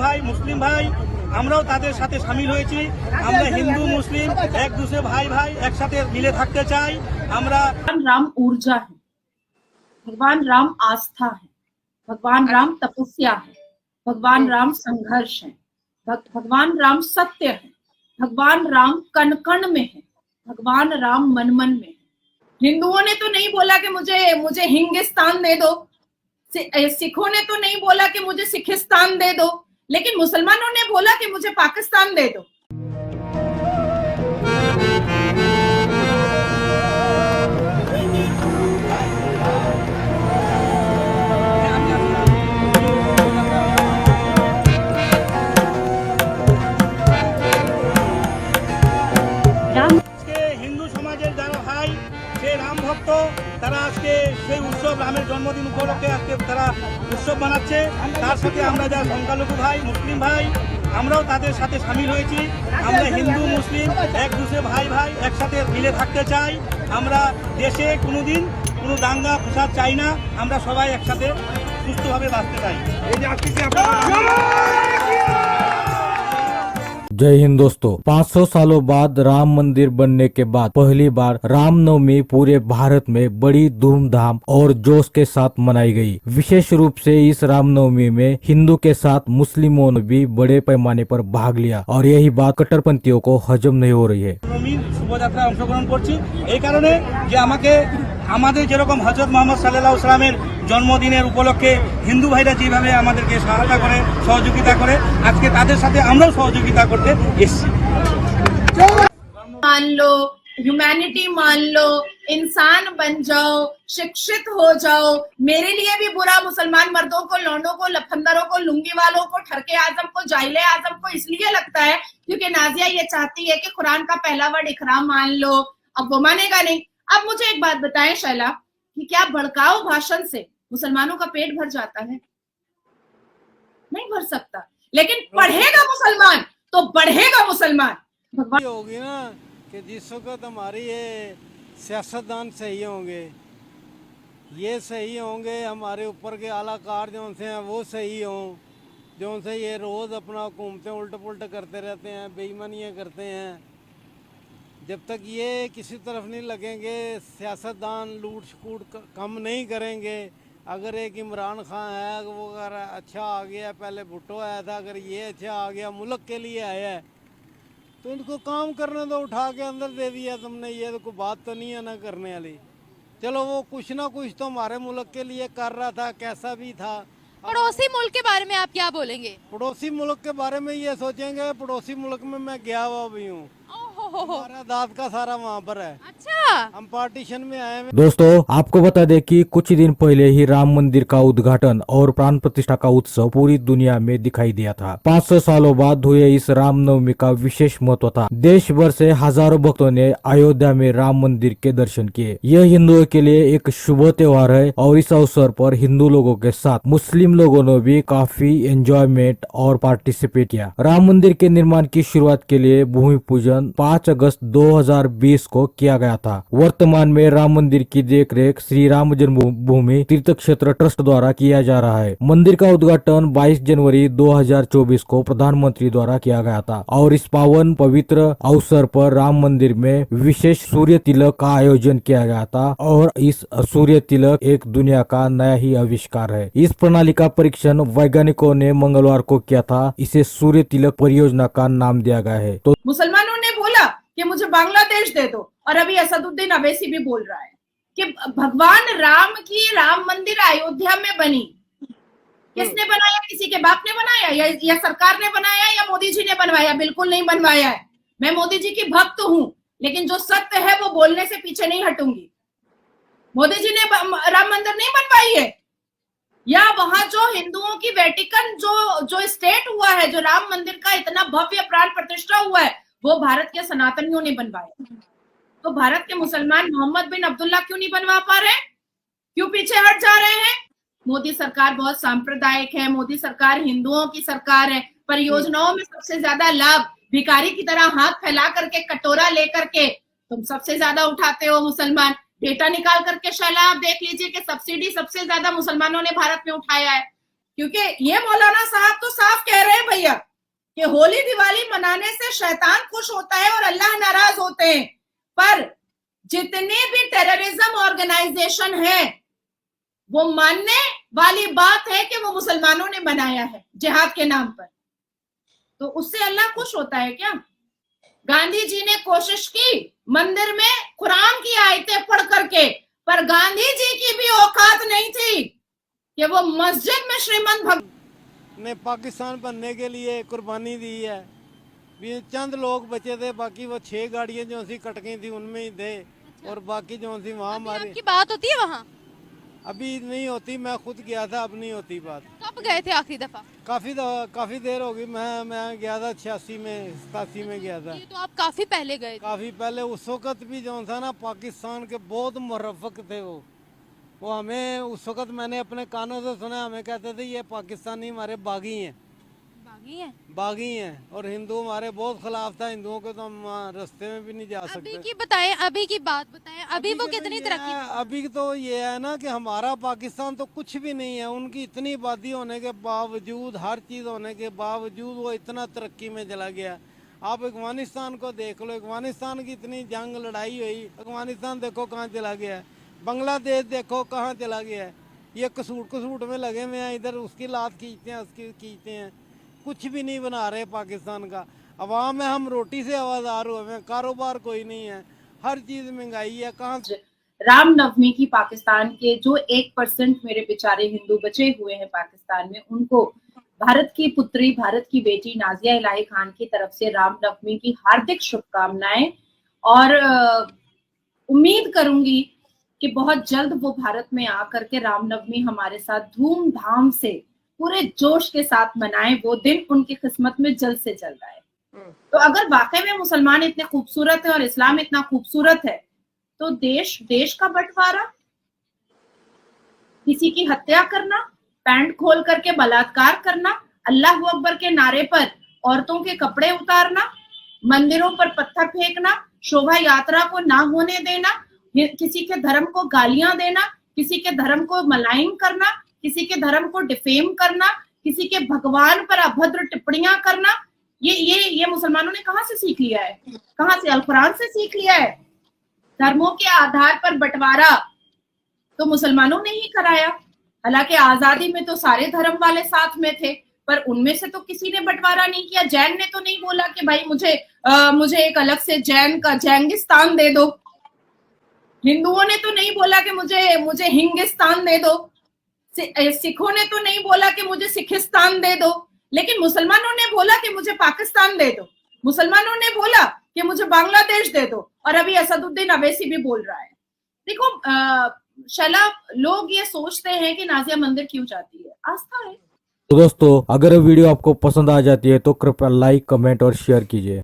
ভাই মুসলিম ভাই আমরাও তাদের সাথে শামিল হয়েছি। আমরা হিন্দু মুসলিম এক दूसरे ভাই ভাই একসাথে মিলে থাকতে চাই। আমরা भगवान राम ऊर्जा है, भगवान राम आस्था है, भगवान राम तपस्या है, भगवान राम संघर्ष है, भगवान राम सत्य है, भगवान राम कण कण में है, भगवान राम मन मन में है। हिंदुओं ने तो नहीं बोला कि मुझे हिंगिस्तान दे दो, सिखों ने तो नहीं बोला कि मुझे सिखिस्तान दे दो, लेकिन मुसलमानों ने बोला कि मुझे पाकिस्तान दे दो। হিন্দু সমাজের যারা ভাই সেই রাম ভক্ত তারা আজকে সেই উৎসব রামের জন্মদিন উপলক্ষে আজকে তারা উৎসব মানাচ্ছে। তার সাথে আমরা যারা সংখ্যালঘু ভাই মুসলিম ভাই আমরাও তাদের সাথে শামিল হয়েছি। আমরা হিন্দু মুসলিম এক दूसरे ভাই ভাই একসাথে মিলে থাকতে চাই। আমরা দেশে কোনোদিন কোনো দাঙ্গা ফসাদ চাই না। আমরা সবাই একসাথে সুস্থভাবে বাঁচতে চাই। जय हिंद दोस्तों, 500 सालों बाद राम मंदिर बनने के बाद पहली बार रामनवमी पूरे भारत में बड़ी धूमधाम और जोश के साथ मनाई गई। विशेष रूप से इस रामनवमी में हिंदू के साथ मुस्लिमों ने भी बड़े पैमाने पर भाग लिया और यही बात कट्टरपंथियों को हजम नहीं हो रही है। শোভাযাত্রায় অংশগ্রহণ করছি এই কারণে যে আমাদের যেরকম হযরত মুহাম্মদ সাল্লাল্লাহু আলাইহি ওয়াসাল্লামের জন্মদিনের উপলক্ষে হিন্দু ভাইরা যেভাবে আমাদেরকে সহায়তা করে সহযোগিতা করে আজকে তাদের সাথে আমরাও সহযোগিতা করতে এসেছি। मान लो, ह्यूमैनिटी मान लो, इंसान बन जाओ, शिक्षित हो जाओ। मेरे लिए भी बुरा मुसलमान मर्दों को, लौंडों को, लफंदरों को, लुंगी वालों को, ठरके आजम को, जाहिले आजम को इसलिए लगता है क्योंकि नाजिया ये चाहती है कि कुरान का पहला वर्ड इकराम मान लो। अब वो मानेगा नहीं। अब मुझे एक बात बताएं शैला, कि क्या भड़काऊ भाषण से मुसलमानों का पेट भर जाता है? नहीं भर सकता। लेकिन पढ़ेगा मुसलमान तो बढ़ेगा मुसलमान। भगवान होगी ना कि जिस वक्त हमारी ये सियासतदान सही होंगे, ये सही होंगे, हमारे ऊपर के आलाकार जो से हैं वो सही हों, जो से ये रोज़ अपना घूमते उल्ट पुल्ट करते रहते हैं, बेईमानियाँ करते हैं, जब तक ये किसी तरफ नहीं लगेंगे, सियासतदान लूट शकूट कम नहीं करेंगे। अगर एक इमरान खान है वो अगर अच्छा आ गया, पहले भुट्टो आया था, अगर ये अच्छा आ गया मुल्क के लिए आया है तो इनको काम करने दो, उठा के अंदर दे दिया तुमने, ये तो कोई बात तो नहीं है ना करने वाली। चलो वो कुछ ना कुछ तो हमारे मुल्क के लिए कर रहा था, कैसा भी था। पड़ोसी मुल्क के बारे में आप क्या बोलेंगे? पड़ोसी मुल्क के बारे में ये सोचेंगे, पड़ोसी मुल्क में मैं गया हुआ भी हूँ, हमारा दाद का सारा वहाँ पर है। अच्छा, हम पार्टीशन में आए हैं। दोस्तों आपको बता दें कि कुछ ही दिन पहले ही राम मंदिर का उद्घाटन और प्राण प्रतिष्ठा का उत्सव पूरी दुनिया में दिखाई दिया था। 500 सालों बाद हुए इस रामनवमी का विशेष महत्व था। देश भर से हजारों भक्तों ने अयोध्या में राम मंदिर के दर्शन किए। यह हिंदुओं के लिए एक शुभ त्योहार है और इस अवसर पर हिंदू लोगों के साथ मुस्लिम लोगों ने भी काफी एंजॉयमेंट और पार्टिसिपेट किया। राम मंदिर के निर्माण की शुरुआत के लिए भूमि पूजन 5 अगस्त 2020 को किया गया था। वर्तमान में राम मंदिर की देखरेख श्री राम जन्मभूमि तीर्थ क्षेत्र ट्रस्ट द्वारा किया जा रहा है। मंदिर का उद्घाटन 22 जनवरी 2024 को प्रधानमंत्री द्वारा किया गया था और इस पावन पवित्र अवसर पर राम मंदिर में विशेष सूर्य तिलक का आयोजन किया गया था और इस सूर्य तिलक एक दुनिया का नया ही आविष्कार है। इस प्रणाली का परीक्षण वैज्ञानिकों ने मंगलवार को किया था। इसे सूर्य तिलक परियोजना का नाम दिया गया है। तो मुसलमानों ने बोला कि मुझे बांग्लादेश दे दो, और अभी असदुद्दीन अवैसी भी बोल रहा है कि भगवान राम की राम मंदिर अयोध्या में बनी। किसने बनाया? किसी के बाप ने बनाया या सरकार ने बनाया या मोदी जी ने बनवाया? बिल्कुल नहीं बनवाया है। मैं मोदी जी की भक्त हूं, लेकिन जो सत्य है वो बोलने से पीछे नहीं हटूंगी। मोदी जी ने राम मंदिर नहीं बनवाई है, या वहां जो हिंदुओं की वेटिकन जो स्टेट हुआ है, जो राम मंदिर का इतना भव्य प्राण प्रतिष्ठा हुआ है, वो भारत के सनातनियों ने बनवाया। तो भारत के मुसलमान मोहम्मद बिन अब्दुल्ला क्यों नहीं बनवा पा रहे? क्यों पीछे हट जा रहे हैं? मोदी सरकार बहुत सांप्रदायिक है, मोदी सरकार हिंदुओं की सरकार है। परियोजनाओं में सबसे ज्यादा लाभ भिखारी की तरह हाथ फैला करके कटोरा लेकर के तुम सबसे ज्यादा उठाते हो मुसलमान। डेटा निकाल करके शैला आप देख लीजिए कि सब्सिडी सबसे ज्यादा मुसलमानों ने भारत में उठाया है, क्योंकि ये मौलाना साहब तो साफ कह रहे हैं कि होली दिवाली मनाने से शैतान खुश होता है और अल्लाह नाराज होते हैं, पर जितने भी टेररिज्म ऑर्गेनाइजेशन है वो मानने वाली बात है कि वो मुसलमानों ने बनाया है जिहाद के नाम पर, तो उससे अल्लाह खुश होता है क्या? गांधी जी ने कोशिश की मंदिर में कुरान की आयतें पढ़ करके, पर गांधी जी की भी औकात नहीं थी कि वो मस्जिद में श्रीमंत भगवान ने पाकिस्तान बनने के लिए कुर्बानी दी है। भी चंद लोग बचे थे, बाकी वो 6 गाड़ियां जो सी कट गई थी उनमें ही थे, और बाकी जो सी वहाँ अभी हमारे आपकी बात होती है वहाँ? अभी नहीं होती। मैं खुद गया था, अब नहीं होती बात। कब गए थे आखिरी दफा? काफी देर हो गई। मैं गया था 86 में 87 में गया था, ये तो आप काफी पहले गए थे। काफी पहले। उस वक्त भी जो था ना, पाकिस्तान के बहुत मुरफ़्फ़क़ थे वो हमें उस वक्त मैंने अपने कानों से सुना, हमें कहते थे ये पाकिस्तानी हमारे बागी हैं, बागी हैं, और हिंदू हमारे बहुत खिलाफ था। हिंदुओं के तो हम रास्ते में भी नहीं जा अभी सकते। की बताएं, अभी की बात बताएं, अभी वो के कितनी ये तरक्की? है, अभी तो ये है ना कि हमारा पाकिस्तान तो कुछ भी नहीं है। उनकी इतनी आबादी होने के बावजूद, हर चीज़ होने के बावजूद वो इतना तरक्की में चला गया। आप अफगानिस्तान को देख लो, अफगानिस्तान की इतनी जंग लड़ाई हुई, अफगानिस्तान देखो कहाँ चला गया है। बांग्लादेश देखो कहाँ चला गया है। ये कसूट में लगे हुए हैं, इधर उसकी लात खींचते हैं, उसकी खींचते हैं, कुछ भी नहीं बना रहे पाकिस्तान का। अवाम में हम रोटी से आवाज़ार हुए हैं, कारोबार कोई नहीं है, हर चीज़ महंगाई है। कहाँ रामनवमी की पाकिस्तान के जो 1% मेरे बेचारे हिंदू बचे हुए हैं पाकिस्तान में, उनको भारत की पुत्री, भारत की बेटी नाजिया इलाही खान की तरफ से रामनवमी की हार्दिक शुभकामनाएं, और उम्मीद करूंगी कि बहुत जल्द वो भारत में आकर के रामनवमी हमारे साथ धूमधाम से पूरे जोश के साथ मनाएं। वो दिन उनकी किस्मत में जल्द से जल्द आए। तो अगर वाकई में मुसलमान इतने खूबसूरत है और इस्लाम इतना खूबसूरत है, तो देश का बंटवारा, किसी की हत्या करना, पैंट खोल करके बलात्कार करना, अल्लाह अकबर के नारे पर औरतों के कपड़े उतारना, मंदिरों पर पत्थर फेंकना, शोभा यात्रा को ना होने देना, किसी के धर्म को गालियां देना, किसी के धर्म को मलाइन करना, किसी के धर्म को डिफेम करना, किसी के भगवान पर अभद्र टिप्पणियां करना, ये मुसलमानों ने कहां से सीख लिया है? कहां से? अल कुरान से सीख लिया है। धर्मों के आधार पर बंटवारा तो मुसलमानों ने ही कराया। हालांकि आजादी में तो सारे धर्म वाले साथ में थे, पर उनमें से तो किसी ने बंटवारा नहीं किया। जैन ने तो नहीं बोला कि भाई मुझे एक अलग से जैन का जैंगिस्तान दे दो। हिंदुओं ने तो नहीं बोला कि मुझे हिंगिस्तान दे दो। सिखों ने तो नहीं बोला कि मुझे सिखिस्तान दे दो। लेकिन मुसलमानों ने बोला कि मुझे पाकिस्तान दे दो। मुसलमानों ने बोला कि मुझे बांग्लादेश दे दो। और अभी असदुद्दीन अवैसी भी बोल रहा है। देखो शैला, लोग ये सोचते हैं कि नाजिया मंदिर क्यों जाती है, आस्था है। तो दोस्तों, अगर वीडियो आपको पसंद आ जाती है तो कृपया लाइक, कमेंट और शेयर कीजिए।